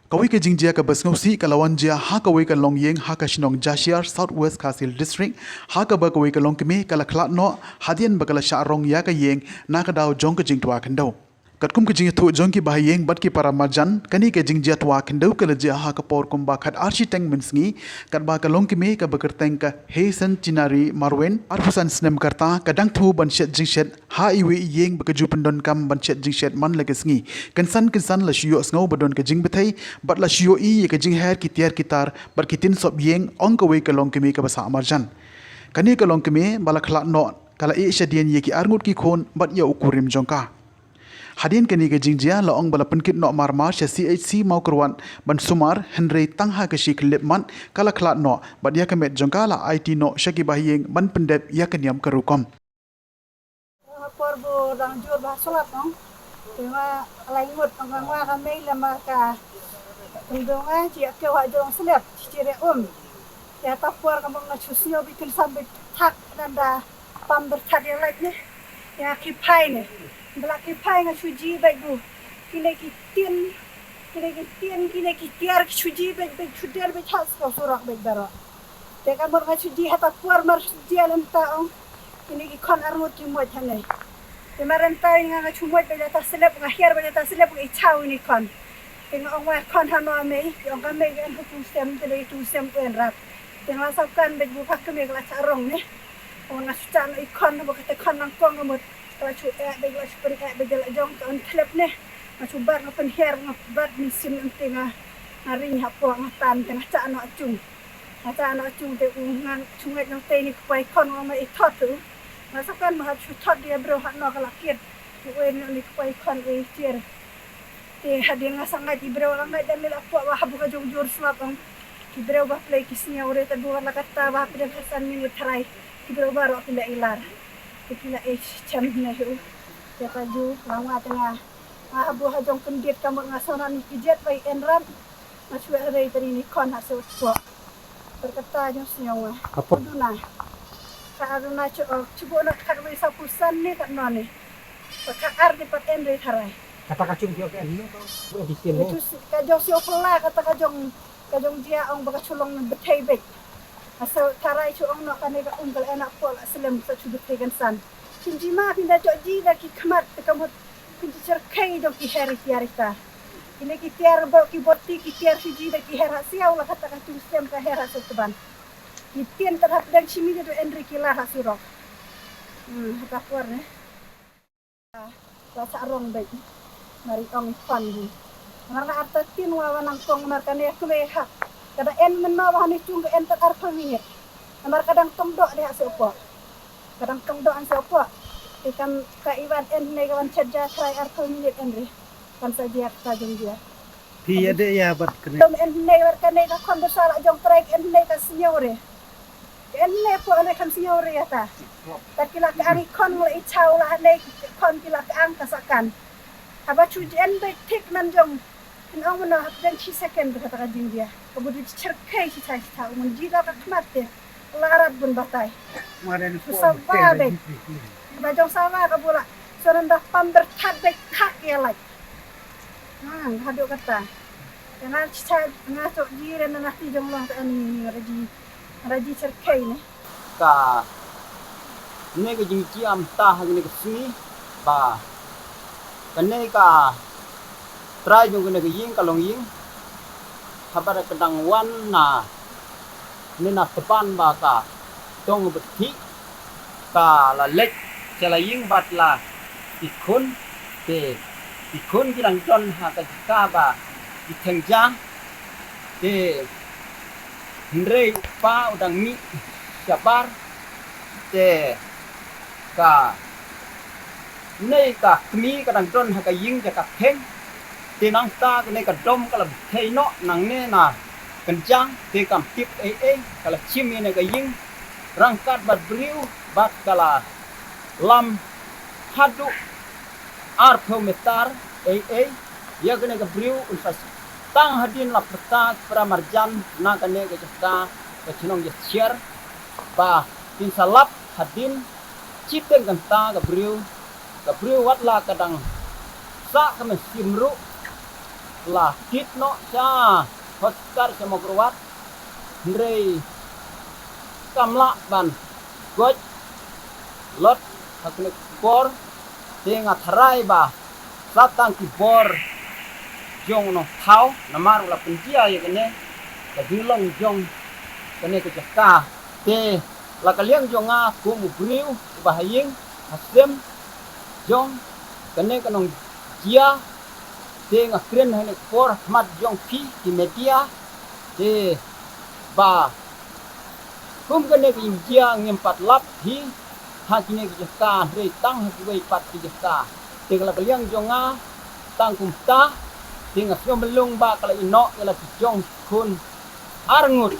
Kawai ke jingjia ka basngausi ka lawan jia ha kawai ka longyeng ha ka shinong Jashiar Southwest Kasil District ha ka ba kawai ka longkeme ka la khlat no hadian ba ka la sha rong ya ka yeng na ka daw jong ka jingtwa kandau katkum ke jing thu jong ki bahayeng bat ki para marjan kani ke jingjia twa kandau ka la jia ha ka por kum ba khat archi teng minsngi kat ba ka longkeme ka bakar teng ka hesan cinari marwen arfusan snem karta kadang thu ban shet jingshet ha iwi yeng ba ka jupendon kam ban shet jingshet man la kesngi kansan la shiyo sngo badon ka jing bethai bat la shiyo i ka jing her ki tiar kitar bar kitin sob yeng ong ka we ka longkeme ka basa marjan kani ka longkeme bala khla no kala e shadien ye ki arngut ki khon bat ya ukurim jongka Hadian kini ke jingjia la ong bala penkit no marmar sya CHC mau kerwan ban sumar Henry tangha ke shi klip man kala klat no bat ya kemet jongka la IT no syaki bahiyeng ban pendep ya kenyam kerukom Porbo dang jur bah solat no tema laingut ngwa kami lama ka undunga ji ke wa jong selep cire ya tapor kamu ngachusio bikin sampai tak dan da pam bertat ya lagi ya kipai ne belak kipai ngachuji bagu kile ki tin kile ki tiar chuji bag chudiar be chas ko surak bag daro te kamu ngachuji hata por mar jalan taong kile ki kon armut ki mo thane te marantai nga chumot be ta selep nga hiar be ta selep i chau ni kon te nga ong wa kon hano me ong ka me en tu sem en rap te nga sapkan be bu pak me la charong ne ong nga chutan i kon bo ka te kon nang kong mo ta chu e be la chu per e be la jong on klep ne ma chu bar na pen her na bar ni sim ente nga ring ha po nga tan te nga cha no chung te ngan chunget nang te ni kwai kon ma i thot tu ma sapkan ma chu thot dia bro ha no kala kiet tu e ni kwai kon e tier te hadi nga sangat i bro lang da mila po wa habu ka jong jor slap ang i bro ba play kisnya ore ta duwa la kata ba pide hasan ni try i bro ba ro pila ilar pila e cham na hu ya ta ju lawa tengah habu ha jong kendit kamu ngasonan pijet bai enran ma chu re tari ni kon ha so po berkata jo senyawa apa duna karuna cubo nak karwe sapusan ni kat noni pakar di pat endre tharai kata kacung dia ke ni to di sini itu kajong sio pula kata kajong dia ong baka chulong betei bek asal tarai chu ong no kane ka unggal enak pol aslam sa chu betei kan san kinji ma pinda jo ji da ki khamat kamut kinji cerkai do ki heri tiarita ini ki tiar bo ki boti ki tiar siji da ki hera siau la kata kacung sem ka hera seteban Itien terhadap dan chimi do Enrique lah hasirok. Hata kuar ne. La sarong baik. Mari ong pandi. Marna arta tin wa wanang kong marka ne kuleha. Kada en menna wa ni chung en tak arfa ni. Mar kadang tong do de hasopo. Kadang tong do an sopo. Ikan ka iwan en ne kawan cerja try arfa ni Enri. Kan saja ka jong dia. Thì để ya bật cái Dom en ne war ka ne ka kondosara jong try en ne ka senyore. Enne po ana kan sinyore yata. Takila ka ani kon la ichau la ne kon kila ka ang kasakan. Haba chu en be tik nan jong. In ong na dan chi second kata ka jing dia. Kemudian cerkai si chai ta mun jida ka kmate. La arab bun batai. Maren Sawa be. Ba jong sawa ka bola. Soran dah pamber tat be kak ya lai. Hadu kata. Jangan cai ngaso jire na nati jong long ta ani raji cerkai ne ka ne ka jing chi am ta ha ne ka si ba ka ne ka trai jong ne ka ying ka long ying habar ka dang wan na ne na tepan ba ka tong bthi ka la lek chala ying bat la ikun te ikun ki lang ton ha ka ba ikeng jang te Henry pa udang mi siapar te ka nei ka kmi ka dang don ha ka ying ka theng te nang ta ka nei ka dom ka la thei no nang ne na kenjang te kam tip ka la chim ne ka ying rangkat bat briu bat kala lam hadu arthometar ya ka nei ka briu ulfas tang hadin la peta pramarjan na kane ke jaka ke chinong je share ba tin salap hadin chiteng kanta ka briu wat la kadang sa kame simru lah kit no cha hotkar sama kruat rei kamla ban goj lot hakne bor tenga tharai ba satang ki bor jong no thau namar la penjia ye kene ka dilong jong kene ke ka te la kaliang jonga ku mu griu bahaying hasem jong kene kanong dia te nga kren hane por mat jong pi di media te ba kum kene ki dia ngempat lap hi ha kine ki ka re tang ha ki pat ki ka te la kaliang jonga tang kum ta te nga syom belung ba kala ino kala ki jong kun arngut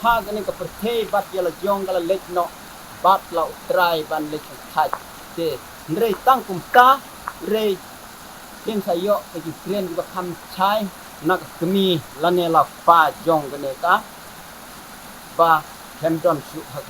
ha kene ka perthe bat yala jong kala lek no bat la utrai ban lek thai te re tang kum ta re yen sayo ke kren ba kham chai nak kemi lane la pa jong kene ka ba hem don su ha